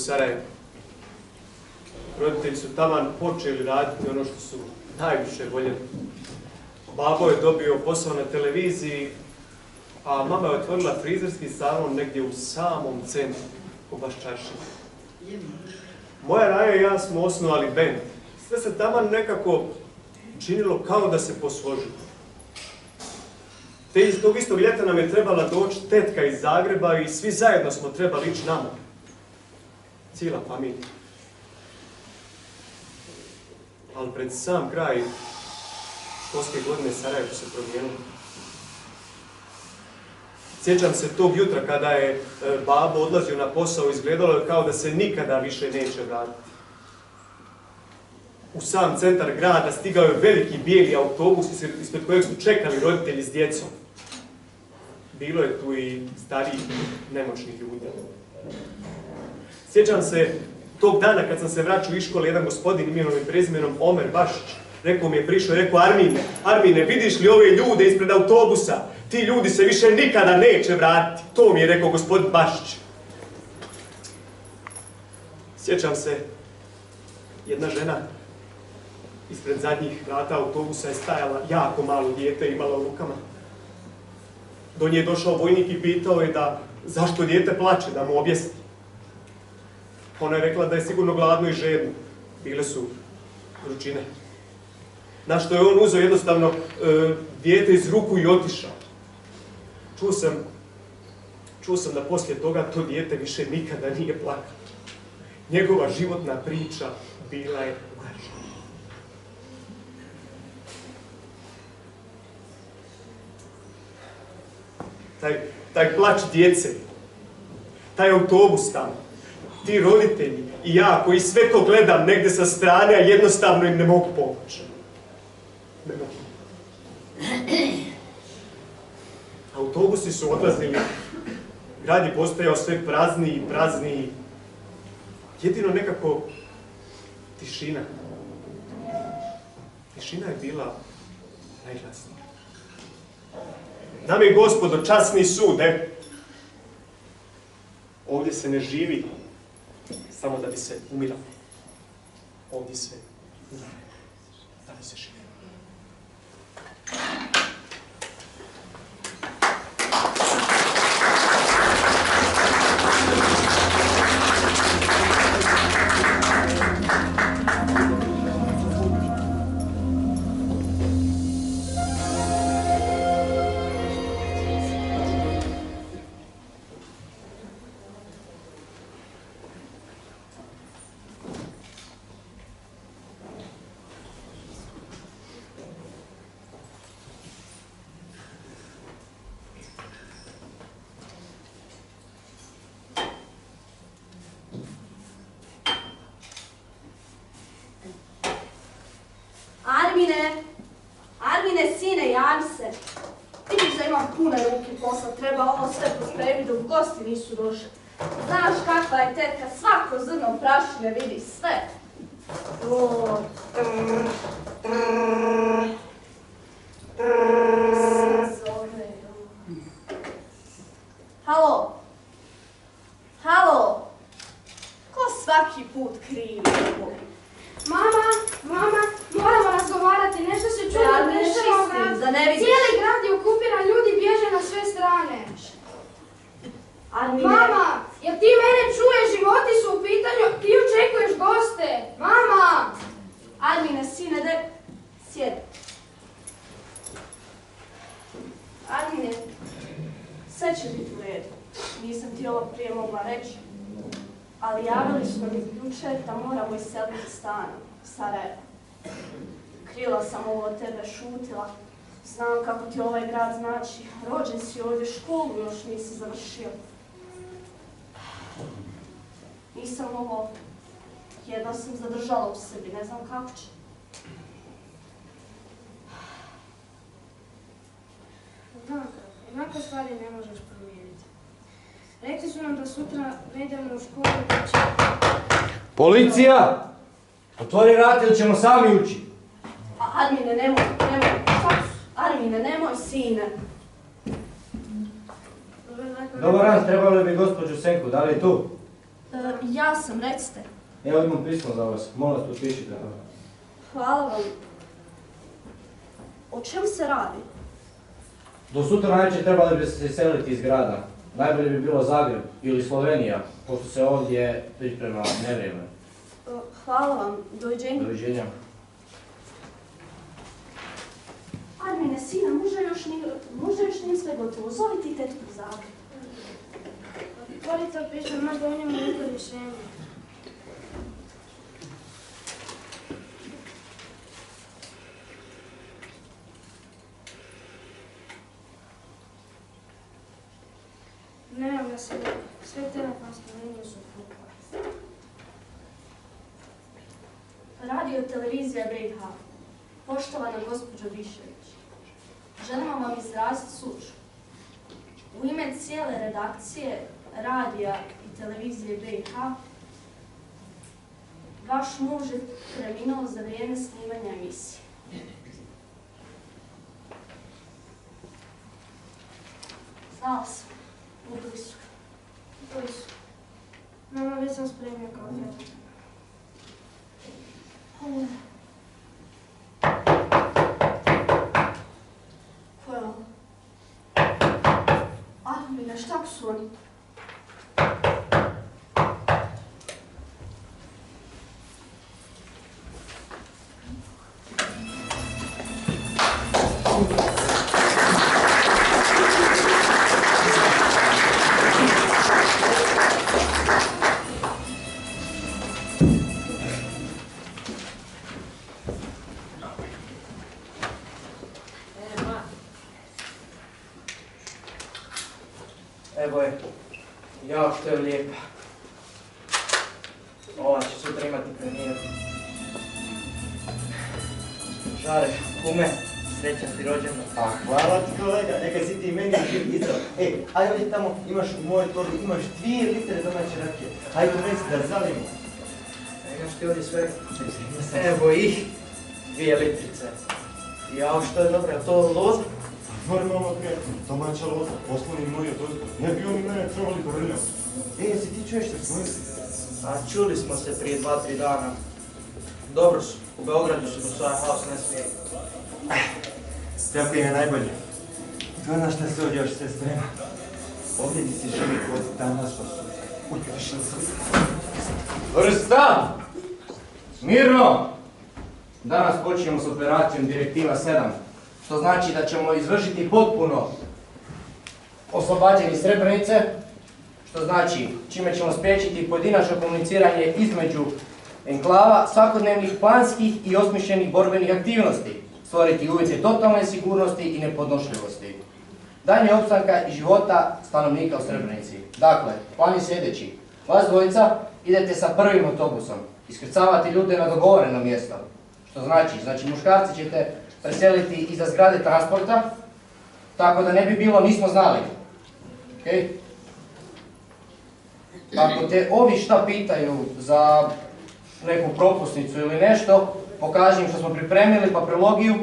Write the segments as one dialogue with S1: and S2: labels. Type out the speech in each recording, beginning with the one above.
S1: Sarajevu. Roditelji su taman počeli raditi ono što su najviše voljeli. Babo je dobio posao na televiziji, a mama je otvorila frizerski salon negdje u samom centru, u Baščaršini. Moja Raja i ja smo osnovali bend. Sve se taman nekako činilo kao da se posložilo. Te iz tog istog ljeta nam je trebala doći tetka iz Zagreba i svi zajedno smo trebali ići na more. Cijela familija. Ali pred sam kraj školske godine Sarajevo se promijenilo. Sjećam se tog jutra kada je babo odlazio na posao, izgledalo je kao da se nikada više neće vratiti. U sam centar grada stigao je veliki bijeli autobus ispred kojeg su čekali roditelji s djecom. Bilo je tu i starijih, nemoćnih ljudi. Sjećam se tog dana kad sam se vraćao iz škole, jedan gospodin imenom i prezimenom Omer Bašić, rekao mi je, prišao i rekao, Armine, vidiš li ove ljude ispred autobusa? Ti ljudi se više nikada neće vratiti. To mi je rekao gospodin Bašić. Sjećam se, jedna žena ispred zadnjih vrata autobusa je stajala, jako malo dijete imala u rukama. Do nje je došao vojnik i pitao je da zašto dijete plače, da mu objasni. Ona je rekla da je sigurno gladno i žedno. Bile su vrućine. Na što je on uzeo jednostavno dijete iz ruku i otišao. Čuo sam da poslije toga to dijete više nikada nije plakalo. Njegova životna priča bila je laž. Taj plać djece, taj autobus tamo, ti roditelji i ja koji sve to gledam negdje sa strane, a jednostavno im ne mogu pomoći. Ne mogu. Autobusi su odlazili, grad je postajao sve prazniji i prazniji. Jedino nekako tišina. Tišina je bila najglasnija. Dame i gospodo, časni sud, ovdje se ne živi samo da bi se umiralo. Ovdje se umire da bi se živi.
S2: Armine, sine, javi se. Vidiš da imam pune ruke posla, treba ovo sve pospremiti dok gosti nisu došli. Znaš kakva je tetka, svako zrno prašine vidi sve. Halo? Halo? Ko svaki put krivi?
S3: Mama, moramo razgovarati, nešto se čudno dešava. Cijeli grad je okupiran, ljudi bježe na sve strane. Mama, jel ti mene čuješ, životi su u pitanju, ti očekuješ goste. Mama!
S2: Armine, sine, daj, sjedi. Armine, sve će biti u redu. Nisam ti ovo prije mogla reći. Ali javili smo mi jučer da moramo iseliti stan Sarajevo. Krila sam ovo od tebe, šutila. Znam kako ti ovaj grad znači. Rođen si ovdje, školu još nisi završio. Nisam ovo, jedno sam zadržala u sebi, ne znam kako će.
S3: Znam kako, onako stvari ne možeš promijeniti. Rekli su nam da sutra ne idemo u školu da će...
S4: Policija! Otvori vrata ili ćemo sami ući.
S2: Armine, nemoj. Armine, nemoj, sine.
S4: Dobar dan, trebalo bi gospođu Senku, da li je tu?
S2: Ja sam, recite.
S4: Evo imam pismo za vas, molim vas potpišite to.
S2: Hvala vam. O čemu se radi?
S4: Do sutra navečer trebali bi se seliti iz grada. Najbolje bi bilo Zagreb ili Slovenija, pošto se ovdje priprema nevrijeme.
S2: Hvala vam, doviđenja.
S4: Doviđenja.
S2: Armine, sina, možda još nije sve gotovo. Zovi ti tetku u Zagreb.
S3: Otvori to pismo, možda u njemu neko rješenje. Ne, ga se sve telefonske linije su pukle.
S2: Radio televizija BiH. Poštovana gospođo Bišević, želimo vam izraziti sućut. U ime cijele redakcije radija i televizije BiH, vaš muž je preminuo za vrijeme snimanja emisije. Znala sam, ubili su.
S3: Ubili su. Mama, već sam spremio kao djeta.
S2: Ovo. Ko je ovo? Armine, šta su oni?
S5: Evo je, jao što je lijepa. Ova će sutra imati premijeru. Žare, kume, srećan ti rođendan.
S6: A hvala ti kolega, neka si ti meni isto. Ajde ovdje tamo, imaš u mojoj torbi, imaš 2 litre domaće rakije. Ajde unesi da zalimo.
S5: Imaš ti ovdje sve? Evo ih, 2 litrice. Jao što je dobro, je to loza?
S6: Normalno prijatelj, domaća loza, poslovni moj od ozgo. Ne bi oni mene trebali povrljati. Jesi ti čuješ što smo mislili?
S5: A čuli smo se prije 2-3 dana. Dobro su, u Beogradu su do svoja haos ne smije.
S6: Tako im je najbolje. To je na šta se ovdje još sve sprema. Ovdje ti si živi kod danas pa su. Ukrešili sam.
S4: Vrsta! Mirno! Danas počinjemo s operacijom Direktiva 7, što znači da ćemo izvršiti potpuno oslobađanje Srebrenice, što znači čime ćemo spriječiti pojedinačno komuniciranje između enklava, svakodnevnih planskih i osmišljenih borbenih aktivnosti, stvoriti uvjete totalne sigurnosti i nepodnošljivosti. Daljnje opstanka i života stanovnika u Srebrenici. Dakle, plan je sljedeći. Vas dvojica idete sa prvim autobusom, iskrcavati ljude na dogovoreno mjesto. Što znači muškarci ćete preseliti iza zgrade transporta, tako da ne bi bilo nismo znali. Okay? Ako te ovi šta pitaju za neku propusnicu ili nešto, pokaži im što smo pripremili papirologiju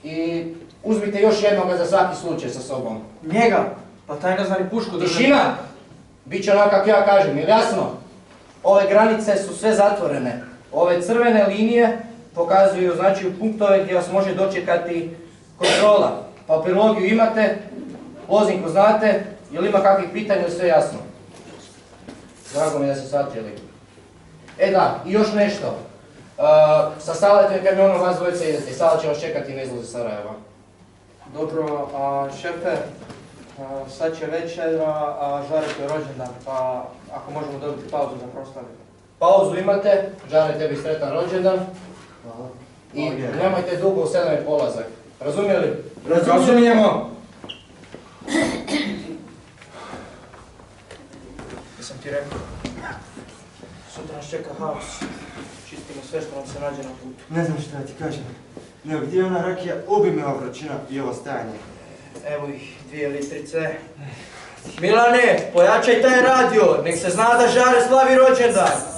S4: i uzmite još jednoga za svaki slučaj sa sobom.
S5: Njega? Pa taj ne zna ni pušku držati.
S4: Tišina! Biće onako kako ja kažem, jel jasno? Ove granice su sve zatvorene. Ove crvene linije pokazuju punktove gdje vas može dočekati kontrola. Papirologiju imate, lozinku znate, jel ima kakvih pitanja, sve jasno? Drago mi da ste shvatili. E da, i još nešto. Sa Saletom i kamionom vas dvojica idete, Sala će vas čekati na izlazu Sarajeva.
S5: Dobro, šefe, sad će večer, a Žarek je rođendan, pa ako možemo dobiti pauzu za proslavu.
S4: Pauzu imate, Žare tebi sretan rođendan.
S6: Hvala.
S4: I nemojte dugo u 7 polazak. Razumijeli?
S6: Razumijemo!
S5: Jesam ti rekao, sutra nas čeka haos. Čistimo sve što nam se nađe na putu.
S6: Ne znam šta ti kažem. Nego gdje je ona rakija, ubi me ova vrućina i ovo stajanje.
S5: Evo ih, 2 litrice. Milane, pojačaj taj radio, nek se zna da Žare slavi rođendan.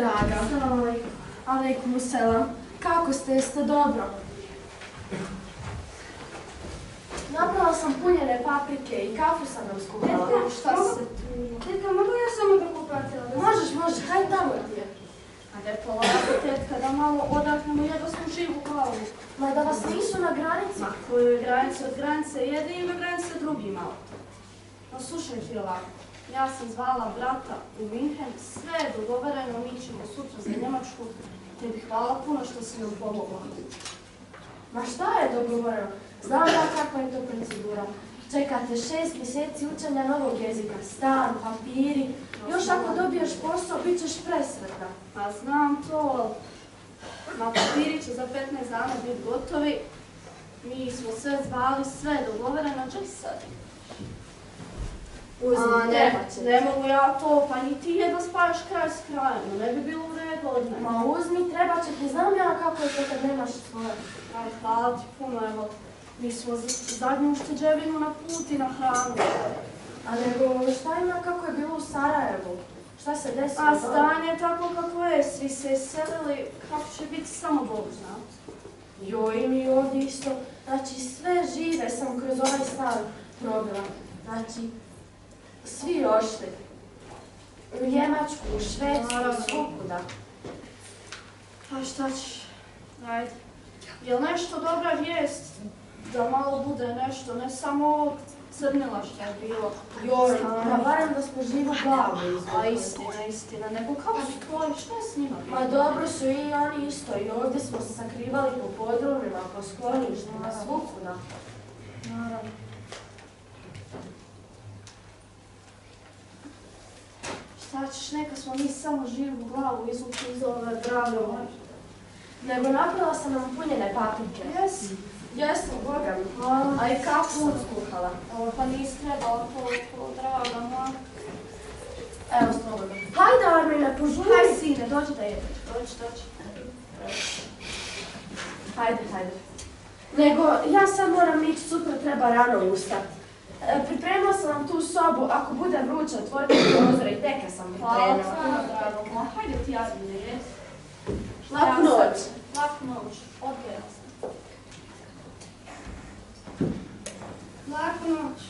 S2: draga.
S3: Salam alejkum.
S2: Alejkum selam. Kako ste? Jeste dobro? Napravila sam punjene paprike i kafu sam nam skuhala.
S3: Tetka,
S2: Šta
S3: mogu-
S2: se tu...
S3: Tetka, mogu ja samo da kupatila?
S2: Možeš, hajde tamo ti je. Ajde polako, tetka, da malo odahnemo, jedva smo živu glavu. Ma da vas nisu na granici? Ma koju je granicu od granice jedni i do granice drugi malo. No slušaj ti ovako, ja sam zvala brata u Minhen, sve je dogovoreno, mi ćemo sutra za Njemačku, te bi hvala puno što si nam pomogla. Ma šta je dogovoreno? Znam ja kakva je to procedura. Čekate 6 mjeseci učenja novog jezika, stan, papiri. Još ako dobiješ posao, bit ćeš presretna. Pa znam to. Ma papiri će za 15 dana biti gotovi. Mi smo sve zvali, sve je dogovoreno, čak sad. Ne mogu ja to, pa ni ti jedno spajaš kraj s krajem, ne bi bilo u redu od mene. Ma uzmi, treba će ti, znam ja kako je to kad nemaš svoje. Aj, hvala ti puno, evo. Mi smo zadnju ušteđevinu na put i na hranu. A nego, šta ima kako je bilo u Sarajevu? Šta se desilo? A stanje je tako kako je, svi se iselili, kako će biti samo Bog zna. Joj, i mi ovdje isto, znači sve žive sam kroz ovaj stan probila. Znači, svi ošli. U Njemačku, u Švedsku, svukuda. A šta ćeš? Ajde. Jel nešto dobra vijest? Da malo bude nešto, ne samo ovog crnila što je bilo. Joj, pa barem da smo živu glavu izvukli. A istina, nego kako su tvoji, što je s njima? Ma dobro su i oni isto, i ovdje smo se sakrivali po podrumima, po skloništima, svukuda. Naravno. Šta ćeš, neka smo mi samo živu glavu izvukli iz ove drave ove. Nego napravila sam nam punjene paprike. Jesi? Jesam, Boga mi. A i kafu skuhala. Pa nisi trebala to, draga moja. Evo slobodno. Hajde, Armine, požuri. Hajde, sine, dođi da jedeš. Dođi. Hajde. Nego, ja sad moram ići, sutra treba rano ustati. Pripremila sam vam tu sobu, ako bude vruće, otvorite prozore i teke sam pripremila. Hvala, drago moja. Hajde ti, Armine, jesi. Laku noć. Laku noć. Odgledala sam. Laku noć.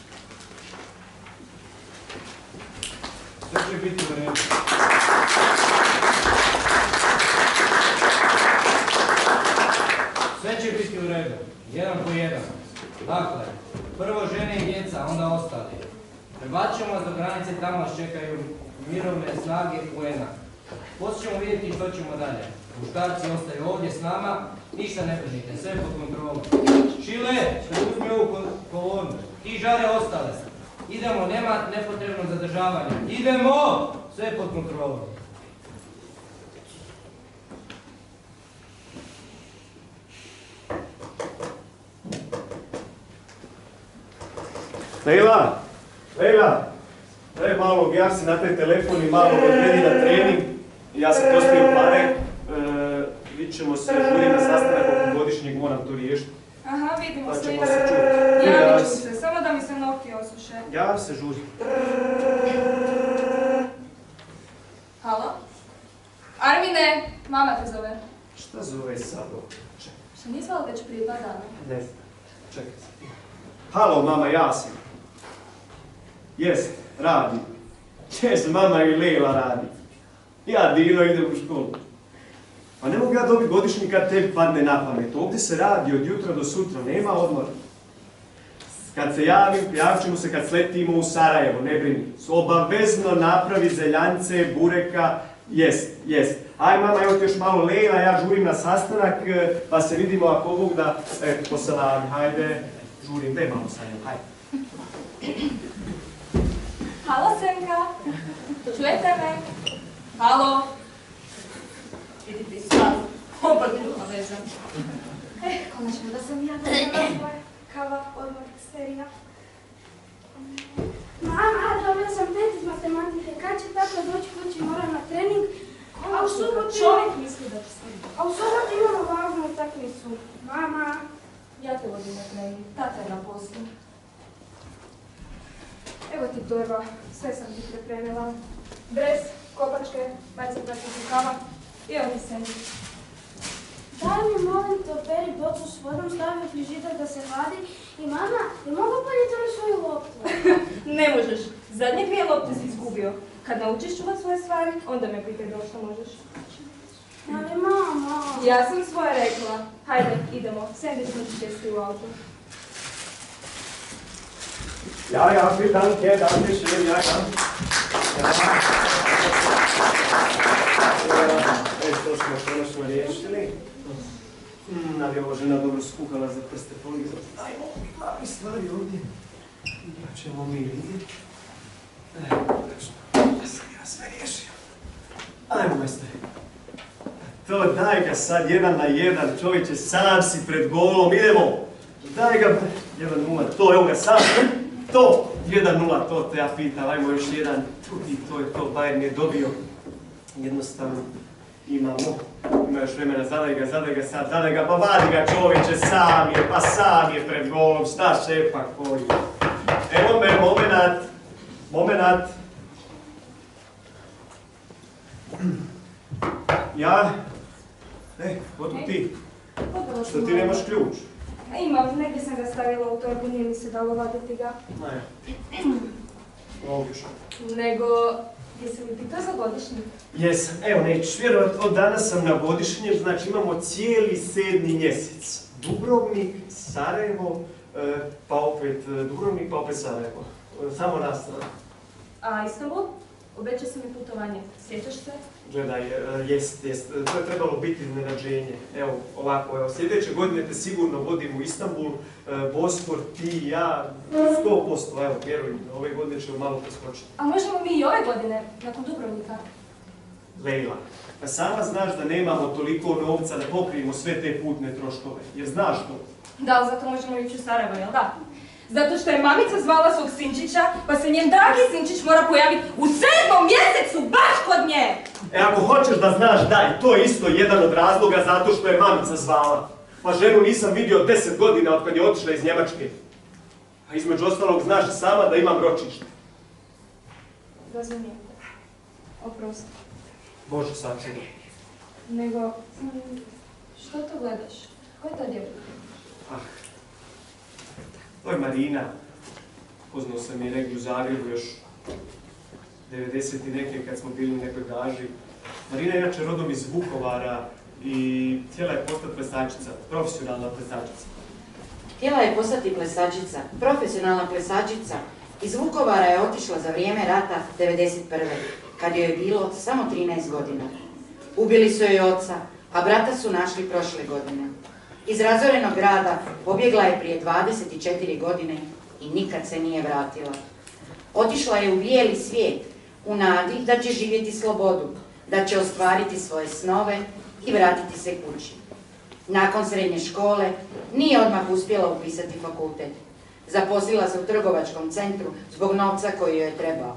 S7: Sve će biti u redu. Sve će biti u redu. Jedan po jedan. Dakle, prvo žene i djeca, onda ostali. Prebacit ćemo vas do granice, tamo vas čekaju mirovne snage UN-a. Poslije ćemo vidjeti što ćemo dalje. Muškarci ostaju ovdje s nama, ništa ne brinite, sve pod kontrolom. Šile, uzmi ovu kolonu, ti žare ostale. Idemo, nema nepotrebnog zadržavanja. Idemo! Sve pod kontrolom.
S1: Lejla, daj malo objasni na taj telefon i malo odredi na trening. Ja sam postavio pare, vidit ćemo se žuri na sastanak oko godišnjeg, moram to riješiti.
S8: Aha, vidimo
S1: Pa
S8: se.
S1: ćemo se čuti.
S8: Javit ću se, samo da mi se nokti osuše.
S1: Javi se žuri.
S8: Halo? Armine, mama te zove.
S1: Šta zove sad ovo?
S8: Što nisi zvala već prije 2 dana?
S1: Ne znam, čekaj se. Halo, mama, ja sam. Jest, radi. Jest, mama i Lejla radi. Ja Dino idem u školu. Pa ne mogu ja dobiti godišnji kad tebi padne na pamet. Ovdje se radi od jutra do sutra, nema odmora. Kad se javit ćemo se kad sletimo u Sarajevo, ne brini. Obavezno napravi zeljance, bureka, jest. Aj mama, evo ti još malo Lejla, ja žurim na sastanak, pa se vidimo ako ovog da, eto, po salami, hajde, žurim, daj malo sa njom, hajde.
S8: Halo, Senka. Čujete me? Halo? Vidi ti sad. Oba druga veza.
S3: Konačno da sam ja dobila kava, odmor, serija. Mama, dobila sam 5 iz matematike. Kad će tako doći kući, moram na trening. A u subotu...
S8: Čovjek misli da će se...
S3: A u subotu imamo važnu utakmicu. Mama.
S8: Ja te vodim na trening. Tata je na poslu.
S3: Evo ti torba, sve sam ti pripremila. Dres, kopačke,
S8: Hajde sad ti kava. I evo ti sandvič.
S3: Daj mi molim te, operi bocu s vodom, stavi u frižider da se hladi i mama, ne mogu ponijeti na svoju loptu.
S8: Ne možeš. Zadnje 2 lopte si izgubio. Kad naučiš čuvat svoje stvari, onda me pitaj da što možeš.
S3: Ali mama...
S8: Ja sam svoje rekla. Hajde, idemo. Sandvič mi ćeš jesti u autu.
S1: Ja, danke, danke schön, ja. To smo konačno riješili. Ali ovo žena dobro skuhala za prste polizor. Ajmo, mavi stvari ovdje. Pa ćemo mi vidjeti. Ja sam ja sve riješio. Ajmo, majstore. To daj ga sad 1 na 1, čovječe, sam si pred golom, idemo. Daj ga 1-0, to, evo ga sam. To, 1-0, to te ja pitam, ajmo još jedan. I to je to, Bayern je dobio. Jednostavno ima još vremena, zadaj ga sad, pa vadi ga čovječe, sam je pred golom, šta šepa koji. Evo me, momenat. Ja? Odu ti. Što ti nemaš ključ?
S8: Imam, negdje sam ga stavila u torbu, nije mi se dalo vaditi ga.
S1: Logično.
S8: Nego, jesi li pitao za godišnji?
S1: Jesam, evo nećeš vjerovat, od danas sam na godišnjem, znači imamo cijeli 7. mjesec. Dubrovnik, Sarajevo, pa opet Dubrovnik, pa opet Sarajevo. Samo nastavno.
S8: A Istanbul? Obećao sam mi putovanje. Sjećaš se?
S1: Gledaj, jest. To je trebalo biti iznenađenje. Evo, ovako, evo, sljedeće godine te sigurno vodim u Istanbul, Bosfor, ti i ja, 100%, evo, vjerujem, ove godine ćemo malo preskočiti.
S8: A možemo mi i ove godine, nakon Dubrovnika?
S1: Lejla, pa sama znaš da nemamo toliko novca da pokrijemo sve te putne troškove, jer znaš to.
S8: Da, ali zato možemo ići u Sarajevo, jel da? Zato što je mamica zvala svog sinčića, pa se njen dragi sinčić mora pojaviti u 7. mjesecu baš kod nje!
S1: Ako hoćeš da znaš, daj, to je isto jedan od razloga zato što je mamica zvala. Pa ženu nisam vidio 10 godina od kad je otišla iz Njemačke. A između ostalog znaš i sama da imam ročište.
S8: Razumijem te. Oprosti.
S1: Bože, sačuvaj.
S8: Nego, što to gledaš? Ko je ta djevojka?
S1: To je Marina. Poznao sam je negdje u Zagrebu još 90 i neke kad smo bili u nekoj gaži. Marina je inače rodom iz Vukovara i htjela je postati plesačica, profesionalna plesačica.
S9: Htjela je postati plesačica, profesionalna plesačica. Iz Vukovara je otišla za vrijeme rata 1991. kad joj je bilo samo 13 godina. Ubili su joj oca, a brata su našli prošle godine. Iz razorenog grada pobjegla je prije 24 godine i nikad se nije vratila. Otišla je u bijeli svijet, u nadi da će živjeti slobodu, da će ostvariti svoje snove i vratiti se kući. Nakon srednje škole nije odmah uspjela upisati fakultet. Zaposlila se u trgovačkom centru zbog novca koji joj je trebao.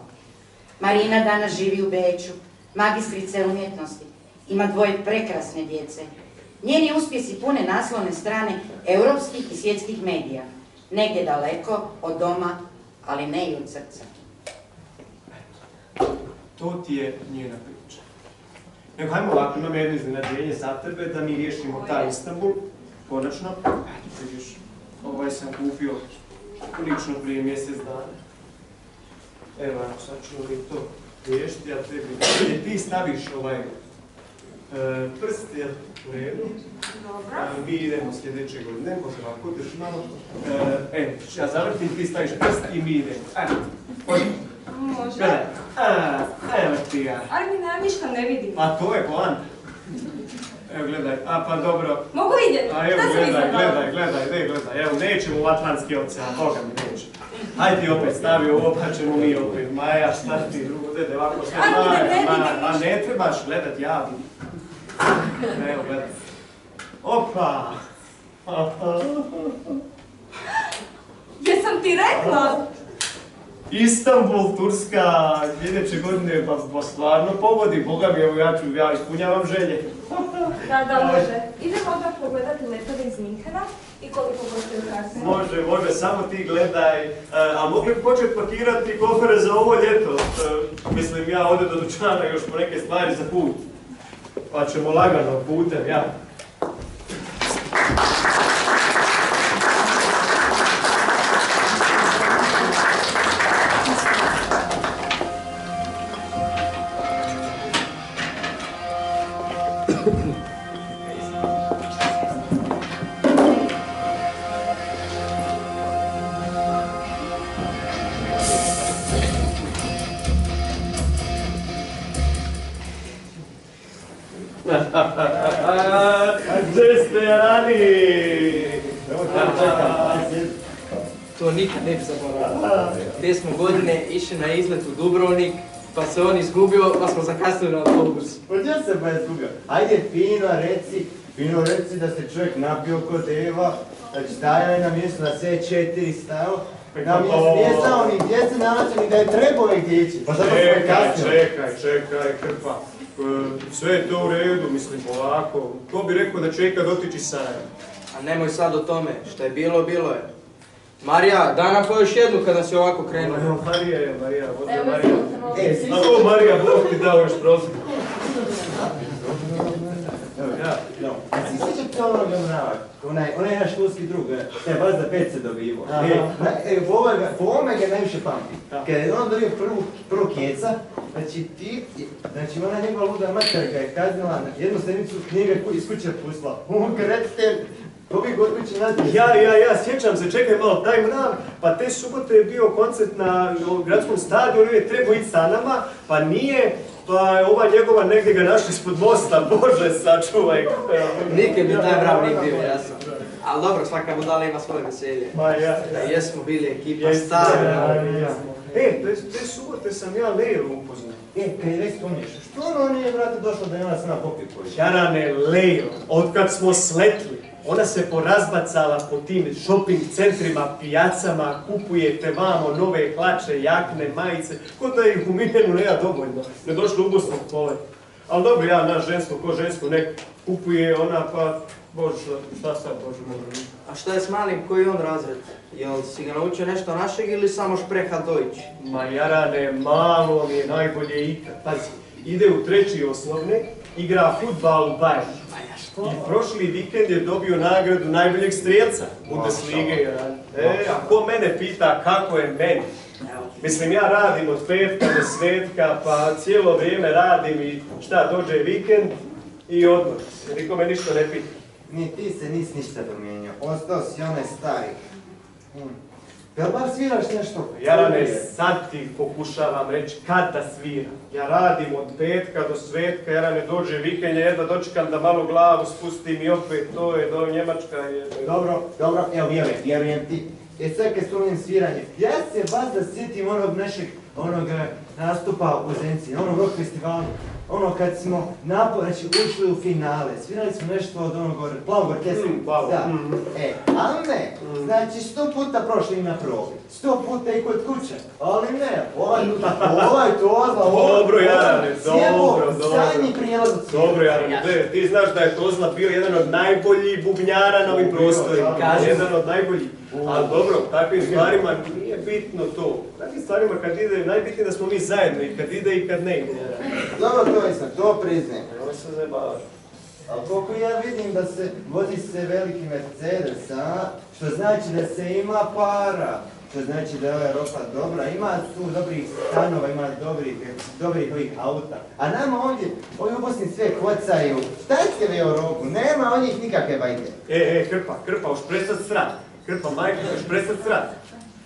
S9: Marina danas živi u Beču, magistrica umjetnosti, ima 2 prekrasne djece. Njeni uspjesi pune naslovne strane europskih i svjetskih medija. Negdje daleko od doma, ali ne i od srca.
S1: To ti je njena priča. Nego, hajmo ovako, imam jedno iznenađenje za tebe da mi riješimo taj Istanbul. Konačno. Eto, vidiš, ovaj sam kupio lično prije mjesec dana. Evo, sad ćemo mi to riješiti, ja tebi. Ti staviš ovaj prst, jel, u redu. Mi idemo sljedeće godine, može ovako, drži malo. Ja zavrtim, ti staviš prst i mi idemo. Ajde, odmah.
S8: Može.
S1: Gledaj, evo ti ja.
S8: Ali mi ništa ne vidim.
S1: A to je poanta. Evo gledaj, pa dobro.
S8: Mogu vidjeti?
S1: A evo gledaj, evo nećemo u Atlantski ocean, Boga mi neće. Hajde ti opet stavi ovo, pa ćemo mi opet. Maja, šta ti drugo, dede, ovako sve Maja, a ne trebaš gledat, ja vidim. Evo gledaj. Opa!
S8: Jesam ti rekla?
S1: Istanbul, Turska, sljedeće godine pa stvarno pogodi, Boga mi, evo ja ispunjavam želje.
S8: Da, može. Idemo odmah pogledati letove iz Minhena i koliko koštaju kase?
S1: Može, samo ti gledaj. A mogli bi početi pakirati kofere za ovo ljeto? Mislim, ja odem do dućana još po neke stvari za put. Pa ćemo lagano putem, ja. Gdje ste rani?
S5: To nikad ne bi zaboravili. Te smo godine išli na izlet u Dubrovnik, pa se on izgubio, pa smo zakasnili na autobus.
S6: Pa gdje se ba izgubio? Ajde fino reci da se čovjek napio kod Eva, znači stajao je na mjestu na sve 4 stajao, na mjestu nije stao ni gdje se nalazi, ni da je trebao gdje ići. Pa zato smo je kasnio.
S1: Čekaj, Krpa. Sve je to u redu, mislim, ovako. Ko bi rekao da čeka dotiči Sarajevo?
S5: A nemoj sad o tome, što je bilo, bilo je. Marija, daj nam po još jednu kada si ovako krenuo.
S1: Evo, Marija, voza
S8: Evo,
S1: Marija.
S8: izvolite,
S1: Alo, Marija, Bog ti dao još prostor.
S6: A si sjećate onog mravak? Onaj naš školski drug, te vas za 5 se dobivo. Po ovome ga najviše pamti. Kada je on dobio prvu keca, znači ona njegova luda mater ga je kaznila, jednu sedmicu njega iz kuće pustila. Recite, ko bi god kuće naći?
S1: Ja, sjećam se, čekaj malo, taj mrav, pa te subote je bio koncert na gradskom stadionu, je trebao ići sa nama, pa nije, pa ova njegova negdje ga našli ispod mosta, Bože, sačuvaj.
S5: Nikad bi taj mrav nigdje bio, jasno. Ali dobro, svaka budala ima svoje veselje.
S1: Ma ja.
S5: Jesmo bili ekipa stara.
S1: Te subote sam ja Lejlu upoznao.
S6: Kad je već spomniš, što ono nije, brate, došlo da je ona s nama popio koji?
S1: Jarane, Lejlo, otkad smo sletli, ona se porazbacala po tim shopping centrima, pijacama, kupujete vamo nove hlače, jakne, majice, kod da ih u Miljenu nema dovoljno, ne došlo ubosnog polet. Ali dobro, ja, naš žensko, ko žensko, nek kupuje ona, pa, Bože, šta sad, Bože, mogu.
S5: A šta je s malim, koji je on razred? Jel si ga naučio nešto našeg ili samo špreha Deutsch?
S1: Ma Jarane, malo mi je najbolje ikad. Pazi, ide u 3. osnovne, igra fudbal u Bayernu. I prošli vikend je dobio nagradu najboljeg strijelca Bundeslige. A ko mene pita kako je meni? Mislim, ja radim od petka do svetka, pa cijelo vrijeme radim i šta, dođe vikend i odmor. Nikome ništa ne pita.
S6: Ni ti se nisi ništa promijenio, ostao si onaj stari. Jel bar sviraš nešto?
S1: Jarane, sad ti pokušavam reći kad da sviram. Ja radim od petka do svetka, Jarane, dođe vikend, ja jedva dočekam da malo glavu spustim i opet to je do Njemačka.
S6: Dobro, evo vjerujem ti. Sad kad spomenem sviranje, ja se vas da sjetim onog našeg nastupa u Zenci, onog rock festivalu. Ono kad smo ušli u finale, svirali smo nešto od onog plavog orkestra. Da. Ali ne, znači 100 puta prošli na probi, 100 puta i kod kuće, ali ne, ovaj to ozla,
S1: dobro Jarane, dobro.
S6: Zadnji prijelaz od svijeta.
S1: Dobro Jarane, ti znaš da je Tozla bio jedan od najboljih bubnjara na ovim prostorima, jedan od najboljih. Ali dobro, takvim stvarima nije bitno to. Takvim stvarima kad ide, najbitnije da smo mi zajedno i kad ide i kad ne ide.
S6: Dobro, to isam, to priznajem.
S1: Ovo se zajebavaš.
S6: Ali koliko ja vidim da se vozi se veliki Mercedes, što znači da se ima para, što znači da je ova Europa dobra, ima tu dobrih stanova, ima dobrih ovih auta. A nama ovdje, ovi u Bosni sve kocaju, stajte vi Europu, nema od njih nikakve bajke.
S1: Krpa, už prestat srat. Krpa, majka, už prestat srat.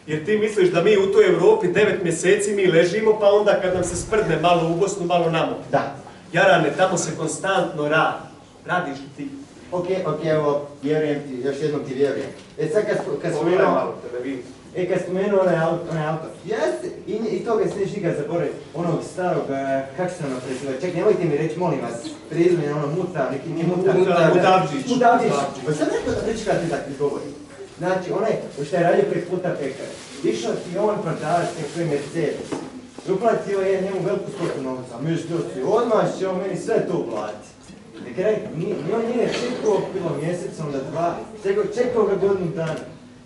S1: Jer ti misliš da mi u toj Europi 9 mjeseci mi ležimo, pa onda kad nam se sprdne malo u Bosnu, malo namo.
S6: Da.
S1: Jarane, tamo se konstantno radi. Radiš li ti?
S6: Ok, evo, vjerujem ti, još jednom ti vjerujem. Sad kad spomenuo onaj auto, jeste, i toga se neće nikad zaboraviti, onog starog, kako se ono preziva, ček, nemojte mi reći, molim vas, prezime, ono Mutav, neki nije Mutav. Mutavčić. Pa sam rekao da reći kada ti tako izgovori. Znači, onaj što je radio prek puta pekara, išao ti on prodavač svoj Mercedes, uplatio je njemu veliku stopu novca, mislio si, odmah će on meni sve to uplatiti. Na kraju, ni on nije čekao bilo mjesec, onda 2, čekao ga godinu dana.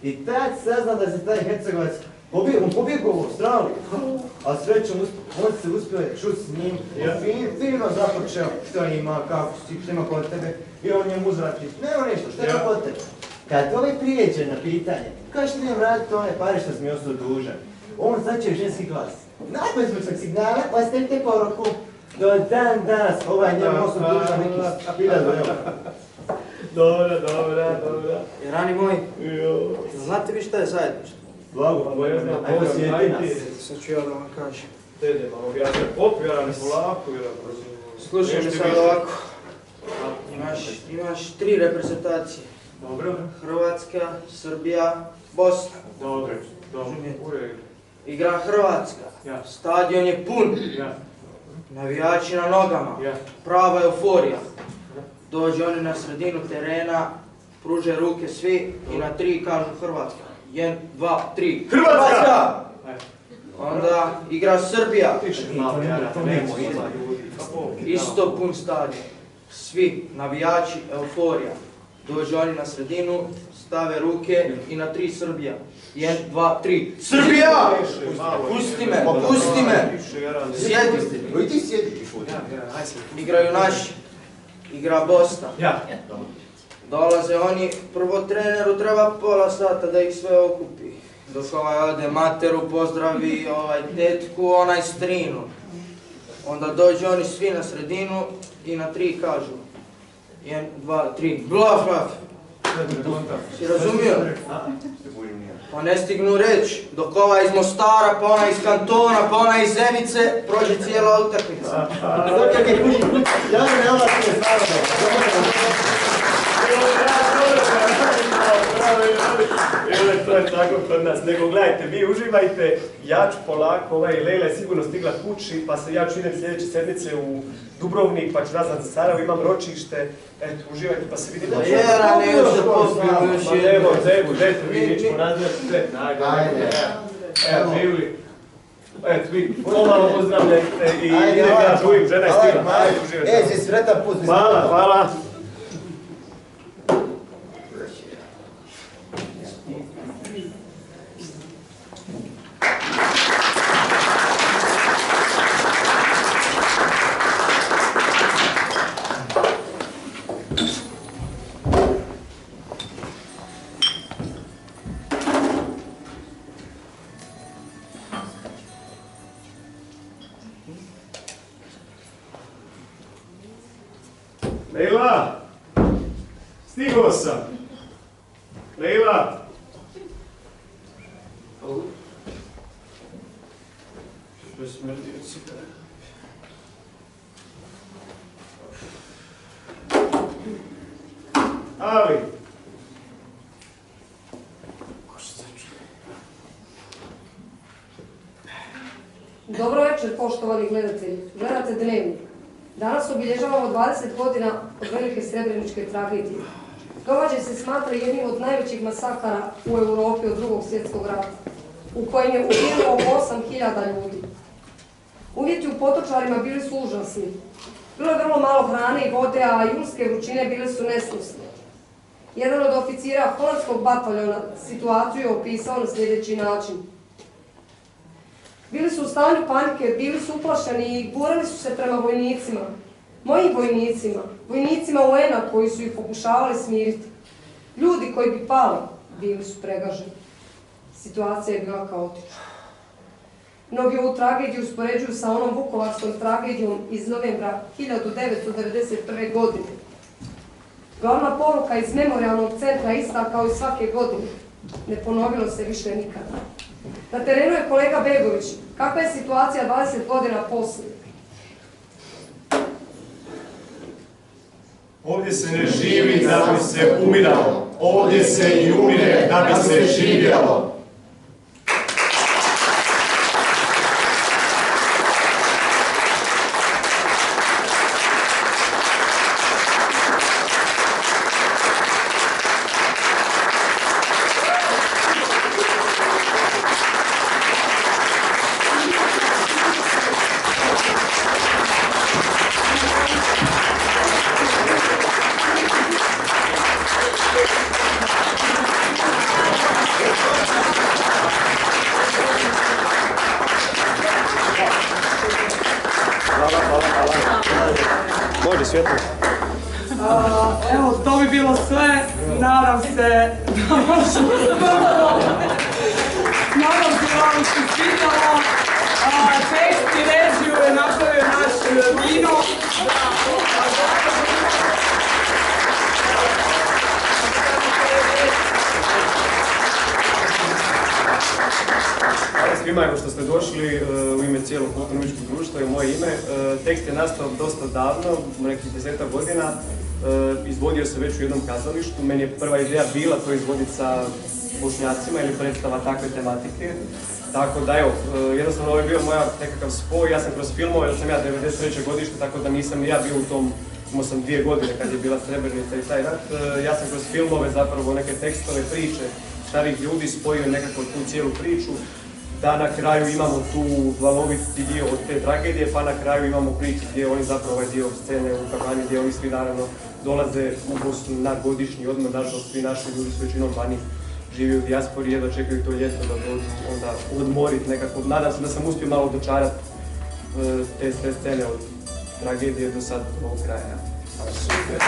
S6: I tad sazna da se taj Hercegovac on pobjegao u Australiju, a srećom on se uspio čuti s njim, fino započeo što ima, kako si, što ima kod tebe, i on njemu uzvrati, nema nešto, što ima kod tebe. Kad ovaj prijeđe na pitanje, kao što idem raditi one pare što sam mi ostao dužan, on začeo ženski glas. Nakon zvučnog signala, ostavite poruku, do dan danas ovaj njemu ostao dužan neki 1000 eura.
S1: Dobra.
S5: Rani moj, znate vi šta je zajedništvo?
S1: Blago,
S6: Ajmo sjeti nas.
S5: Sad ću ja da vam kažem.
S1: Dede, malo objasnije. Jedan polako, jedan brzo.
S5: Slušaj me sad ovako. Imaš 3 reprezentacije.
S1: Dobro.
S5: Hrvatska, Srbija, Bosna.
S1: Dobro.
S5: Igra Hrvatska.
S1: Ja.
S5: Stadion je pun.
S1: Ja.
S5: Navijači na nogama.
S1: Ja.
S5: Prava euforija. Dođe oni na sredinu terena, pruže ruke svi i na 3 kažu Hrvatska. 1, 2, 3.
S1: Hrvatska!
S5: Onda igra Srbija.
S1: Nemo.
S5: Isto pun stadion. Svi navijači, euforija. Dođu oni na sredinu, stave ruke i na 3 Srbija. 1, 2, 3. Srbija! Pusti me! Sjedi!
S6: I ti sjedi.
S5: Igraju naši. Igra Bosna.
S1: Ja.
S5: Dolaze oni, prvo treneru treba pola sata da ih sve okupi. Dok ovaj ode materu, pozdravi ovaj tetku, onaj strinu. Onda dođu oni svi na sredinu i na 3 kažu. 1, 2, 3. Blaf! Si razumio? Pa ne stignu reći, dok ova iz Mostara, pa ona iz Kantona, pa ona iz Zenice, prođe cijela utakmica.
S1: To je tako kod nas, nego gledajte, vi uživajte, ja ću polako, Lejla je sigurno stigla kući, pa ja ću idem sljedeće sedmice u Dubrovnik, pa ću nazvat za Sarajevo, imam ročište, eto, uživajte pa se vidimo.
S5: Ne još da popijemo još jedno.
S1: Evo, vi nećemo razvijati sve, ajde. Evo, živli. Eto, vi pomalo pozdravljajte i idem ja čujem, žena je stigla. Ajde, uživajte.
S6: Si sretan put.
S1: Hvala. Lejla! Stigao sam! Lejla! Ali!
S10: Dobro večer, poštovani gledatelji. Gledate Dnevnik. Danas obilježavamo 20 godina od velike srebreničke tragedije. Događaj se smatra jednim od najvećih masakara u Europi od II. Svjetskog rata, u kojem je ubijeno oko 8000 ljudi. Uvjeti u Potočarima bili su užasni. Bilo je vrlo malo hrane i vode, a julske vrućine bile su nesnosne. Jedan od oficira holandskog bataljona situaciju je opisao na sljedeći način. Bili su u stanju panike, bili su uplašeni i gurali su se prema vojnicima. Mojim vojnicima, vojnicima UN-a koji su ih pokušavali smiriti. Ljudi koji bi pali, bili su pregaženi. Situacija je bila kaotična. Mnogi ovu tragediju uspoređuju sa onom vukovarskom tragedijom iz novembra 1991. godine. Glavna poruka iz memorijalnog centra ista kao i svake godine. Ne ponovilo se više nikada. Na terenu je kolega Begović. Kakva je situacija 20 godina poslije?
S1: Ovdje se ne živi da bi se umiralo. Ovdje se i umire da bi se živjelo. Može, svjetlo.
S11: Evo, to bi bilo sve. Nadam se da vam se svidjelo. Tekst i režiju je napravio naš Mino.
S1: Svima evo što ste došli u ime cijelog kulturno-umjetničkog društva i u moje ime. Tekst je nastao dosta davno, nekih 10 godina. Izvodio se već u jednom kazalištu. Meni je prva ideja bila to izvoditi sa Bošnjacima ili predstava takve tematike. Tako da evo, jednostavno ovo je bio moja nekakav spoj. Ja sam kroz filmove, jer sam ja 93. godište, tako da nisam ni ja bio u tom, imao sam 2 godine kad je bila Srebrenica i taj rat. Ja sam kroz filmove zapravo neke tekstove, priče starih ljudi spojio nekako tu cijelu priču. Da na kraju imamo tu valoviti dio od te tragedije, pa na kraju imamo priču gdje oni zapravo ovaj dio scene u kafani gdje oni svi naravno dolaze u Bosnu na godišnji odmor, nažalost svi naši ljudi su većinom vani živi u dijaspori, jedva čekaju to ljeto da dođu onda odmoriti nekako. Nadam se da sam uspio malo dočarati te scene od tragedije do sad ovog kraja. Super.